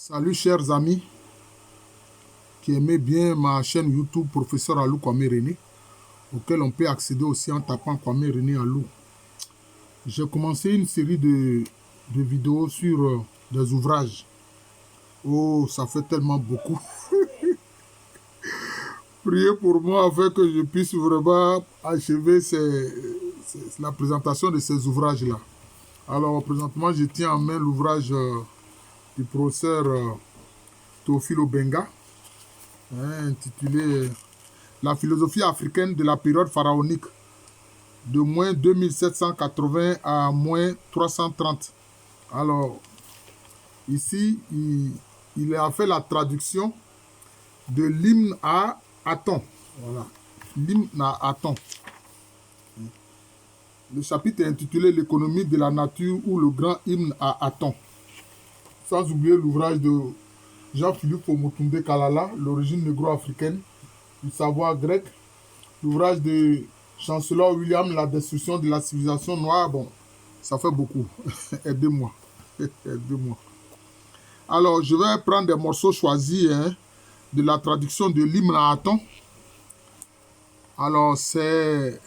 Salut chers amis qui aimaient bien ma chaîne YouTube Professeur Alou Kwame René, auquel on peut accéder aussi en tapant Kwame René Alou. J'ai commencé une série de vidéos sur des ouvrages. Oh, ça fait tellement beaucoup. Priez pour moi afin que je puisse vraiment achever la présentation de ces ouvrages-là. Alors, présentement, je tiens en main l'ouvrage du professeur Théophile Obenga, intitulé La philosophie africaine de la période pharaonique, de moins 2780 à moins 330. Alors, ici, il a fait la traduction de l'hymne à Aton. Voilà, l'hymne à Aton. Le chapitre est intitulé L'économie de la nature ou le grand hymne à Aton. Sans oublier l'ouvrage de Jean-Philippe Omotunde Kalala, L'origine négro-africaine du savoir grec. L'ouvrage de Chancellor William, La destruction de la civilisation noire. Bon, ça fait beaucoup. Aidez-moi. Aidez-moi. Alors, je vais prendre des morceaux choisis de la traduction de l'hymne à Aton. Alors, c'est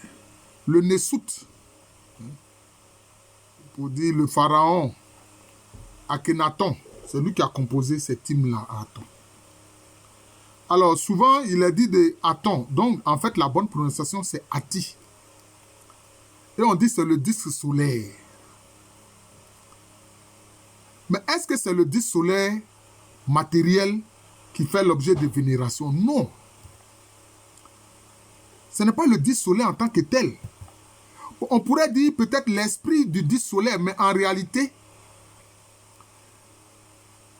le Nessout, pour dire le pharaon Akhenaton. C'est lui qui a composé cet hymne-là à Aton. Alors, souvent, il est dit de Aton. Donc, en fait, la bonne prononciation, c'est Ati. Et on dit que c'est le disque solaire. Mais est-ce que c'est le disque solaire matériel qui fait l'objet de vénération? Non. Ce n'est pas le disque solaire en tant que tel. On pourrait dire peut-être l'esprit du disque solaire, mais en réalité,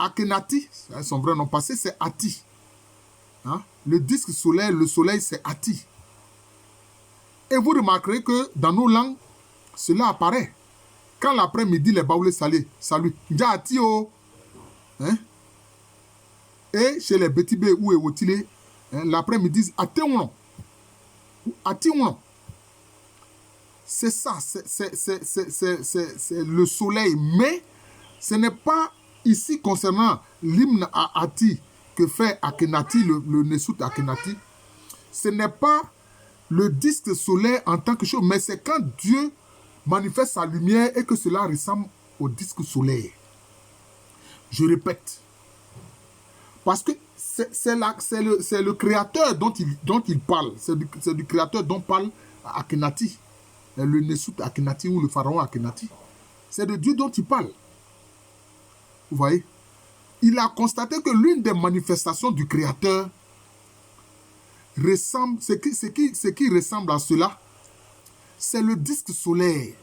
Akhenati, son vrai nom passé, c'est Ati. Hein? Le disque solaire, le soleil, c'est Ati. Et vous remarquerez que dans nos langues, cela apparaît. Quand l'après-midi, les baoulés salés, salut, Nja Ati o. Hein? Et chez les Betibé ou Ewotile, l'après-midi, Ati ou Ati ou. C'est ça, c'est le soleil. Mais ce n'est pas ici concernant l'hymne à Ati que fait Akhenati, le Nessout Akhenati. Ce n'est pas le disque solaire en tant que chose, mais c'est quand Dieu manifeste sa lumière et que cela ressemble au disque solaire. Je répète. Parce que c'est le créateur dont il parle. C'est du créateur dont parle Akhenati. Le Nessout Akhenati ou le pharaon Akhenati. C'est de Dieu dont il parle. Vous voyez? Il a constaté que l'une des manifestations du créateur ressemble, ce qui ressemble à cela, c'est le disque solaire.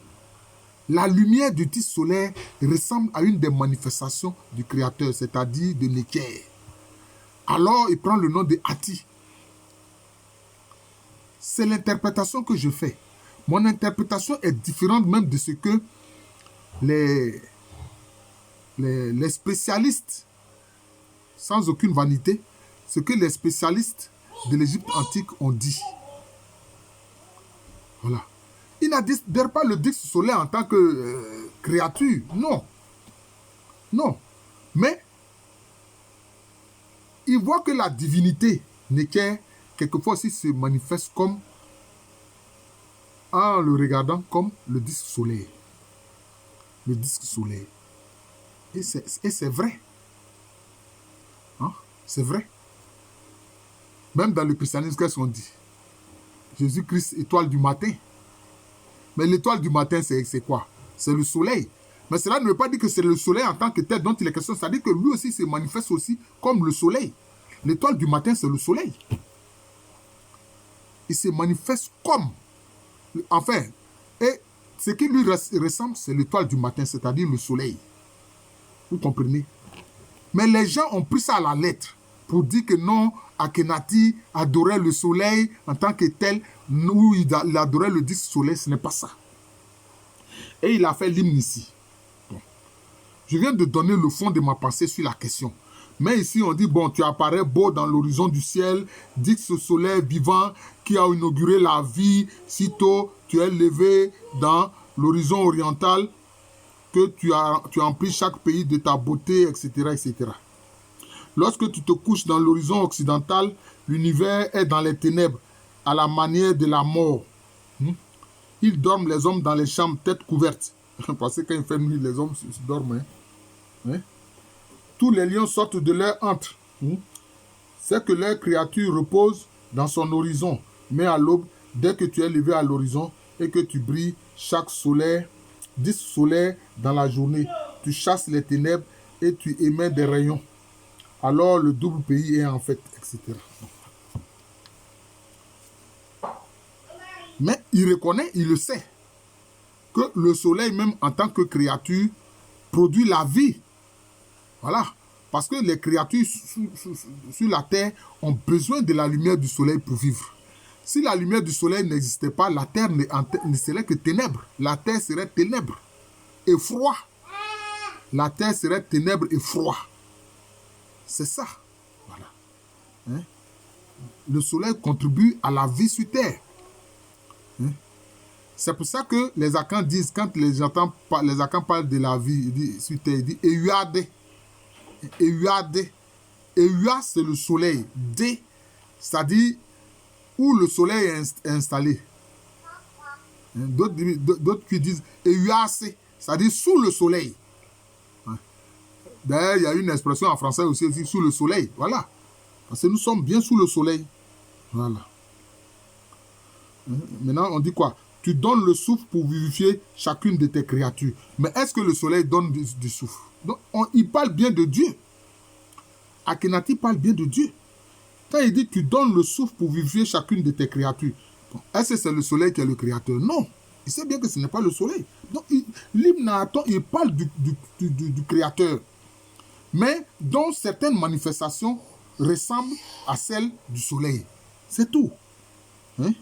La lumière du disque solaire ressemble à une des manifestations du créateur, c'est-à-dire de Necker. Alors, il prend le nom de Ati. C'est l'interprétation que je fais. Mon interprétation est différente même de ce que les spécialistes, sans aucune vanité, ce que les spécialistes de l'Égypte antique ont dit. Voilà. Ils n'adhèrent pas le disque solaire en tant que créature. Non. Non. Mais ils voient que la divinité Necker, quelquefois aussi, se manifeste comme, en le regardant comme le disque solaire. Le disque solaire. Et c'est vrai. Hein? C'est vrai. Même dans le christianisme, qu'est-ce qu'on dit? Jésus-Christ, étoile du matin. Mais l'étoile du matin, c'est quoi? C'est le soleil. Mais cela ne veut pas dire que c'est le soleil en tant que tel dont il est question. Ça dit que lui aussi se manifeste aussi comme le soleil. L'étoile du matin, c'est le soleil. Il se manifeste comme. Enfin, et ce qui lui ressemble, c'est l'étoile du matin, c'est-à-dire le soleil. Vous comprenez? Mais les gens ont pris ça à la lettre pour dire que non, Akhenati adorait le soleil en tant que tel, ou il adorait le disque soleil, ce n'est pas ça. Et il a fait l'hymne ici. Bon. Je viens de donner le fond de ma pensée sur la question. Mais ici, on dit, bon, tu apparais beau dans l'horizon du ciel, disque soleil vivant qui a inauguré la vie, sitôt tu es levé dans l'horizon oriental, que tu as empli chaque pays de ta beauté, etc., etc. Lorsque tu te couches dans l'horizon occidental, l'univers est dans les ténèbres, à la manière de la mort. Ils dorment, les hommes, dans les chambres, tête couverte. Parce que quand il fait nuit, les hommes dorment. Hein? Tous les lions sortent de leur antre. C'est que leur créature repose dans son horizon. Mais à l'aube, dès que tu es levé à l'horizon et que tu brilles chaque soleil, 10 soleils dans la journée, tu chasses les ténèbres et tu émets des rayons. Alors le double pays est en fait, etc. Mais il reconnaît, il le sait, que le soleil, même en tant que créature, produit la vie. Voilà. Parce que les créatures sur la terre ont besoin de la lumière du soleil pour vivre. Si la lumière du soleil n'existait pas, la terre ne serait que ténèbres. La terre serait ténèbres et froid. La terre serait ténèbres et froid. C'est ça. Voilà. Hein? Le soleil contribue à la vie sur terre. Hein? C'est pour ça que les Akans disent, quand les Akans parlent de la vie sur terre, ils disent Eyuade. Eyuade. Eyua, c'est le soleil. D, c'est-à-dire où le soleil est installé. D'autres qui disent Eyuase, c'est-à-dire sous le soleil. D'ailleurs, il y a une expression en français aussi, sous le soleil. Voilà. Parce que nous sommes bien sous le soleil. Voilà. Maintenant, on dit quoi? Tu donnes le souffle pour vivifier chacune de tes créatures. Mais est-ce que le soleil donne du souffle? Donc, il parle bien de Dieu. Akhenaten parle bien de Dieu. Quand il dit tu donnes le souffle pour vivifier chacune de tes créatures, est-ce que c'est le soleil qui est le créateur? Non. Il sait bien que ce n'est pas le soleil. Donc, l'hymne il parle du créateur. Mais dont certaines manifestations ressemblent à celles du soleil. C'est tout. Hein?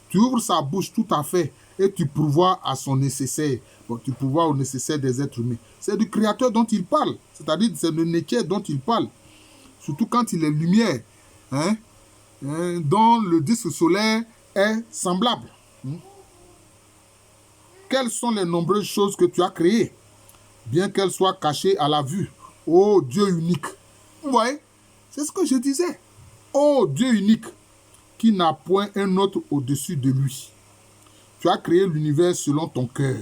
Tu ouvres sa bouche tout à fait et tu pourvois à son nécessaire. Bon, tu pourvois au nécessaire des êtres humains. C'est du créateur dont il parle. C'est-à-dire c'est le Nétier dont il parle. Surtout quand il est lumière. Hein? Dont le disque solaire est semblable. Quelles sont les nombreuses choses que tu as créées, bien qu'elles soient cachées à la vue? Ô Dieu unique. Vous voyez? C'est ce que je disais. Ô Dieu unique, qui n'a point un autre au-dessus de lui. Tu as créé l'univers selon ton cœur.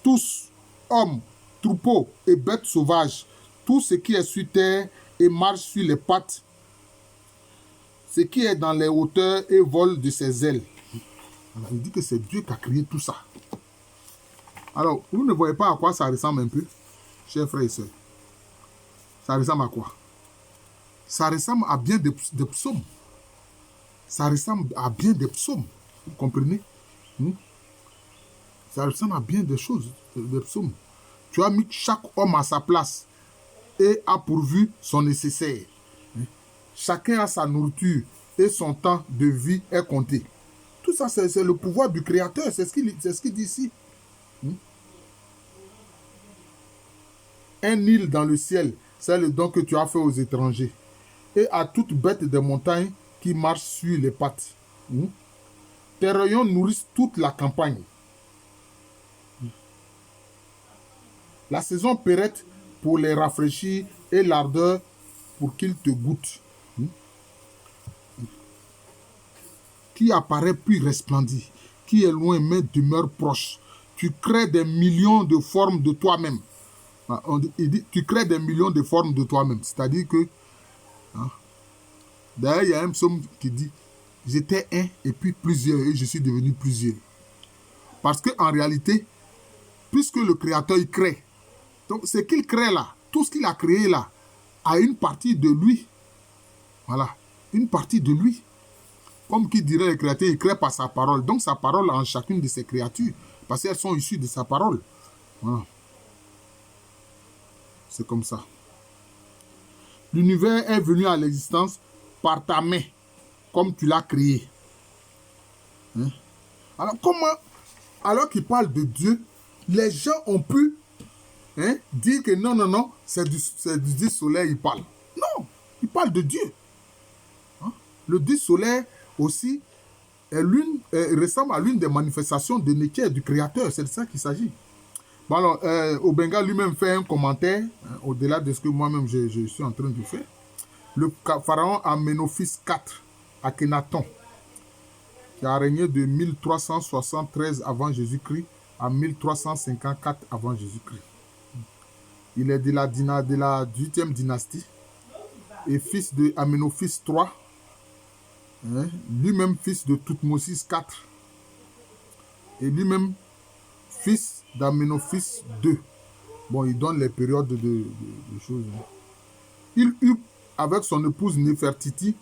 Tous, hommes, troupeaux et bêtes sauvages, tout ce qui est sur terre et marche sur les pattes, ce qui est dans les hauteurs et vole de ses ailes. Alors, il dit que c'est Dieu qui a créé tout ça. Alors, vous ne voyez pas à quoi ça ressemble un peu, chers frères et sœurs? Ça ressemble à quoi? Ça ressemble à bien des psaumes. Ça ressemble à bien des psaumes. Vous comprenez? Ça ressemble à bien des choses, des psaumes. Tu as mis chaque homme à sa place et a pourvu son nécessaire. Chacun a sa nourriture et son temps de vie est compté. Tout ça, c'est le pouvoir du Créateur. C'est ce qu'il dit ici. Un île dans le ciel, c'est le don que tu as fait aux étrangers. Et à toute bête des montagnes qui marche sur les pattes. Tes rayons nourrissent toute la campagne. La saison perrette pour les rafraîchir et l'ardeur pour qu'ils te goûtent. Qui apparaît puis resplendit, qui est loin mais demeure proche. Tu crées des millions de formes de toi-même. Il dit, tu crées des millions de formes de toi-même. C'est-à-dire que, d'ailleurs, il y a un psaume qui dit, j'étais un et puis plusieurs et je suis devenu plusieurs. Parce qu'en réalité, puisque le Créateur il crée, donc ce qu'il crée là, tout ce qu'il a créé là, a une partie de lui. Voilà, une partie de lui. Comme qui dirait le Créateur, il crée par sa parole. Donc sa parole en chacune de ses créatures, parce qu'elles sont issues de sa parole. Voilà. C'est comme ça. L'univers est venu à l'existence par ta main, comme tu l'as créé. Alors comment, alors qu'il parle de Dieu, les gens ont pu dire que non, c'est du soleil il parle. Non, il parle de Dieu. Le disque solaire aussi ressemble à l'une des manifestations de Nétier du Créateur. C'est de ça qu'il s'agit. Bon alors, Obenga lui-même fait un commentaire, hein, au-delà de ce que moi-même je suis en train de faire. Le pharaon Amenophis IV, Akhenaton, qui a régné de 1373 avant Jésus-Christ à 1354 avant Jésus-Christ. Il est de la 8e dynastie et fils de Amenophis III, hein, lui-même fils de Toutmosis IV, et lui-même fils d'Amenophis II. Bon, il donne les périodes de choses. Hein. Il eut avec son épouse Néfertiti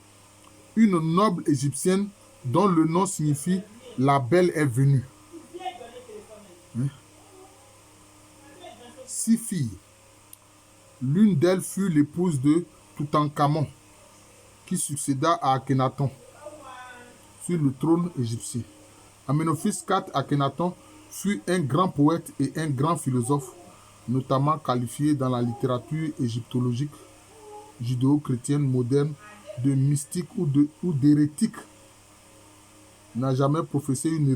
une noble égyptienne dont le nom signifie la belle est venue. Hein? 6 filles. L'une d'elles fut l'épouse de Toutankhamon, qui succéda à Akhenaton sur le trône égyptien. Amenophis IV Akhenaton fut un grand poète et un grand philosophe, notamment qualifié dans la littérature égyptologique judéo-chrétienne moderne de mystique ou d'hérétique. N'a jamais professé une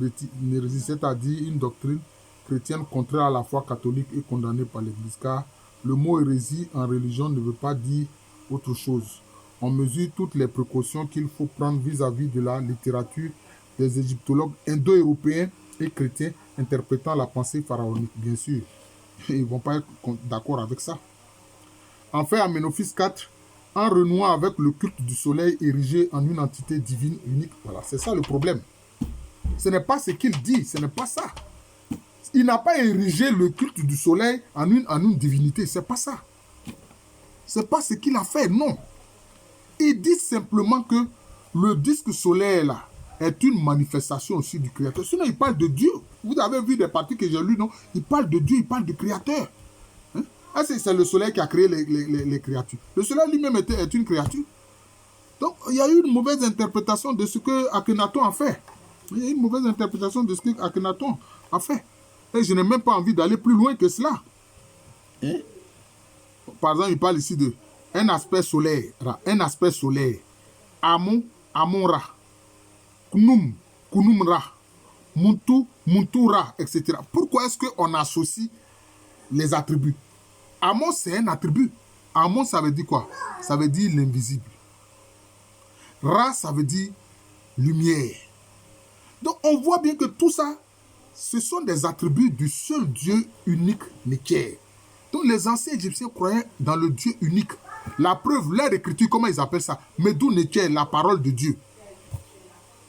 hérésie, c'est-à-dire une doctrine chrétienne contraire à la foi catholique et condamnée par l'Église, car le mot hérésie en religion ne veut pas dire autre chose. On mesure toutes les précautions qu'il faut prendre vis-à-vis de la littérature des égyptologues indo-européens et chrétiens interprétant la pensée pharaonique. Bien sûr, ils ne vont pas être d'accord avec ça. Enfin, Amenophis IV, en renouant avec le culte du soleil érigé en une entité divine unique, voilà, c'est ça le problème. Ce n'est pas ce qu'il dit, ce n'est pas ça. Il n'a pas érigé le culte du soleil en une divinité, c'est pas ça. C'est pas ce qu'il a fait, non. Il dit simplement que le disque solaire là est une manifestation aussi du Créateur. Sinon, il parle de Dieu. Vous avez vu des parties que j'ai lues, non? Il parle de Dieu, il parle du Créateur. Hein? Ah, c'est le soleil qui a créé les créatures. Le soleil lui-même est une créature. Donc, il y a eu une mauvaise interprétation de ce que Akhenaton a fait. Il y a eu une mauvaise interprétation de ce que Akhenaton a fait. Et je n'ai même pas envie d'aller plus loin que cela. Hein? Par exemple, il parle ici de un aspect solaire. Un aspect solaire. Amon, Amon-Ra. Kunum, Kunum-Ra. Muntu, Muntu-Ra, etc. Pourquoi est-ce qu'on associe les attributs? Amon, c'est un attribut. Amon, ça veut dire quoi? Ça veut dire l'invisible. Ra, ça veut dire lumière. Donc, on voit bien que tout ça, ce sont des attributs du seul Dieu unique, Neker. Donc, les anciens Égyptiens croyaient dans le Dieu unique. La preuve, leur écriture, comment ils appellent ça? Medou Neker, la parole de Dieu.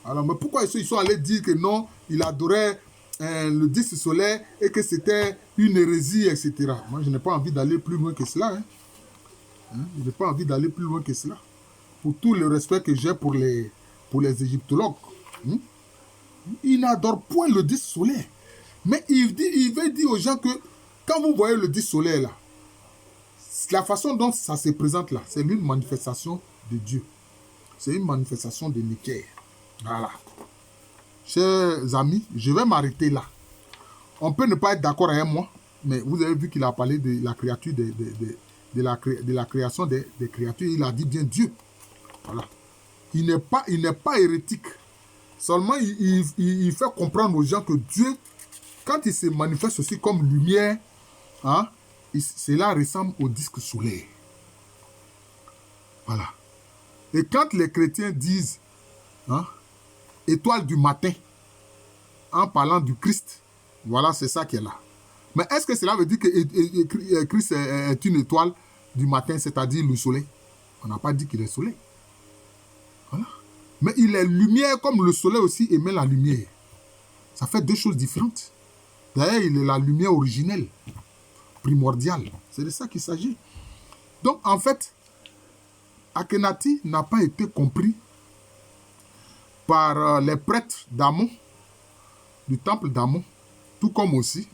Alors, mais pourquoi ils sont allés dire que non, il adorait le disque solaire et que c'était une hérésie, etc. Moi, je n'ai pas envie d'aller plus loin que cela. Je n'ai pas envie d'aller plus loin que cela. Pour tout le respect que j'ai pour les égyptologues. Il n'adore point le disque solaire. Mais il veut dire aux gens que quand vous voyez le disque solaire là, la façon dont ça se présente là, c'est une manifestation de Dieu. C'est une manifestation de Neker. Voilà. Chers amis, je vais m'arrêter là. On peut ne pas être d'accord avec moi, mais vous avez vu qu'il a parlé de la créature, de la création des créatures. Il a dit bien Dieu. Voilà. Il n'est pas hérétique. Seulement, il fait comprendre aux gens que Dieu, quand il se manifeste aussi comme lumière, hein, cela ressemble au disque solaire. Voilà. Et quand les chrétiens disent hein, étoile du matin, en parlant du Christ, voilà, c'est ça qui est là. Mais est-ce que cela veut dire que Christ est une étoile du matin, c'est-à-dire le soleil? On n'a pas dit qu'il est soleil. Voilà. Mais il est lumière comme le soleil aussi émet la lumière. Ça fait deux choses différentes. D'ailleurs, il est la lumière originelle, primordiale. C'est de ça qu'il s'agit. Donc, en fait, Akhenati n'a pas été compris par les prêtres d'Amon, du temple d'Amon, tout comme aussi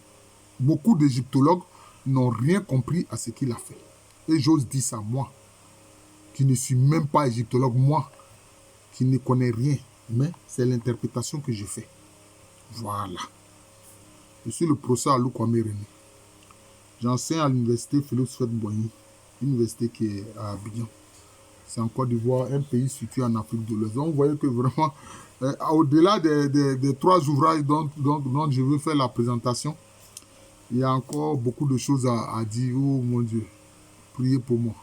beaucoup d'égyptologues n'ont rien compris à ce qu'il a fait. Et j'ose dire ça, moi, qui ne suis même pas égyptologue, moi, qui ne connais rien, mais c'est l'interprétation que je fais. Voilà. Je suis le professeur Alou Kwame René. J'enseigne à l'université Félix Houphouët-Boigny, université qui est à Abidjan. C'est en Côte d'Ivoire, un pays situé en Afrique de l'Ouest. Donc, vous voyez que vraiment, au-delà des trois ouvrages dont je veux faire la présentation, Il y a encore beaucoup de choses à dire. Oh mon Dieu, priez pour moi.